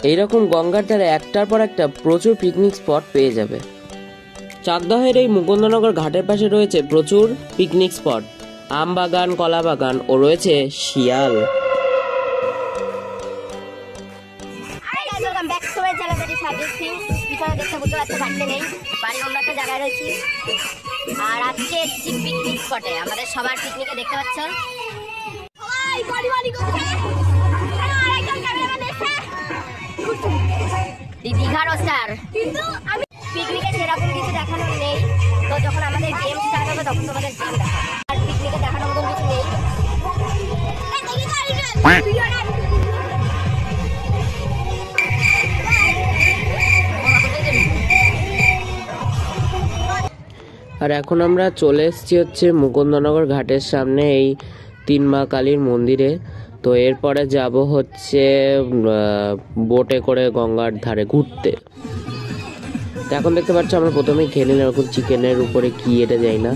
এইরকম গঙ্গার ধারে একটার পর একটা প্রচুর পিকনিক স্পট পেয়ে যাবে। চাকদহের এই মুকুন্দনগর ঘাটের পাশে রয়েছে প্রচুর পিকনিক স্পট, আম বাগান, কলা বাগান ও রয়েছে শিয়াল। আর আজকে এসেছি পিকনিক স্পটে, আমাদের সবার পিকনিকে দেখতে পাচ্ছ দীঘার স্টার। কিন্তু আমি পিকনিকে সেরকম কিছু দেখানোর নেই, তো যখন আমাদের গেম স্টার্ট হবে তখন তোমাদের গেম দেখাবো। আর পিকনিকে দেখানোর মতন কিছু নেই। আর এখন আমরা চলে এসেছি হচ্ছে মুকুন্দনগর ঘাটের সামনে এই 3 মা কালীর মন্দিরে। তো এরপরে যাব হচ্ছে বোটে করে গঙ্গার ধারে ঘুরতে। তো এখন দেখতে পাচ্ছ আমরা প্রথমেই খেয়ে নিলাম এখন চিকেনের উপরে কি এটা যাই না,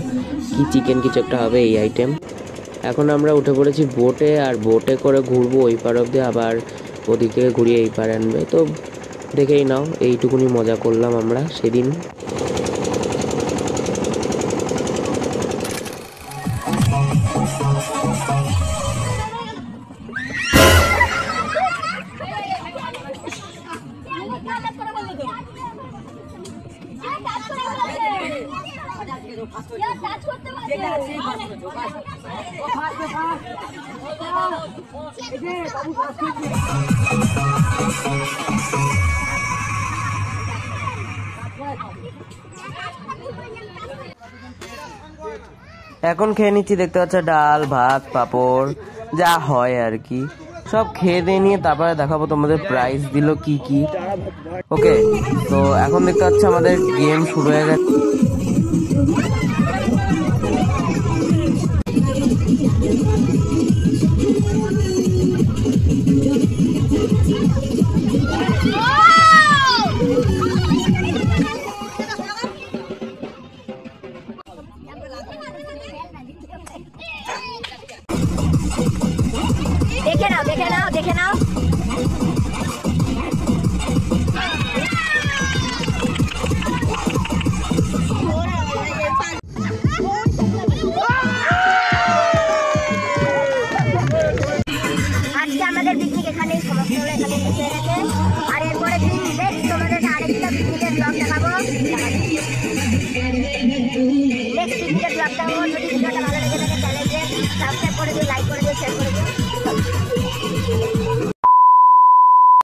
কি চিকেন কিছু একটা হবে এই আইটেম। এখন আমরা উঠে পড়েছি বোটে, আর বোটে করে ঘুরবো ওই পার অব্দি, আবার ওদিকে ঘুরিয়ে এই পারে আনবে। তো দেখেই নাও, এইটুকুনি মজা করলাম আমরা সেদিন। এখন খেয়ে নিচ্ছি, দেখতে পাচ্ছ ডাল ভাত পাঁপড় যা হয় আর কি, সব খেয়ে দিয়ে নিয়ে তারপরে দেখাবো তোমাদের প্রাইস দিল কি কি। ওকে, তো এখন দেখতে পাচ্ছ আমাদের গেম শুরু হয়ে গেছে। দেখে নাও দেখে নাও দেখে নাও। আজকে আমাদের পিকনিক এখানে সমস্ত হলো, এখানে শেষ হয়ে গেছে। আর এরপরে দিন নেক্সট তোমাদের আরেকটা পিকনিকের ব্লগ দেখাবো। নেক্সট পিকনিকের ব্লগ দেখাবো। যদি ভিডিওটা ভালো লেগে থাকে চ্যানেলকে সাবস্ক্রাইব করে দিও, লাইক করে দিও, শেয়ার করে দিও।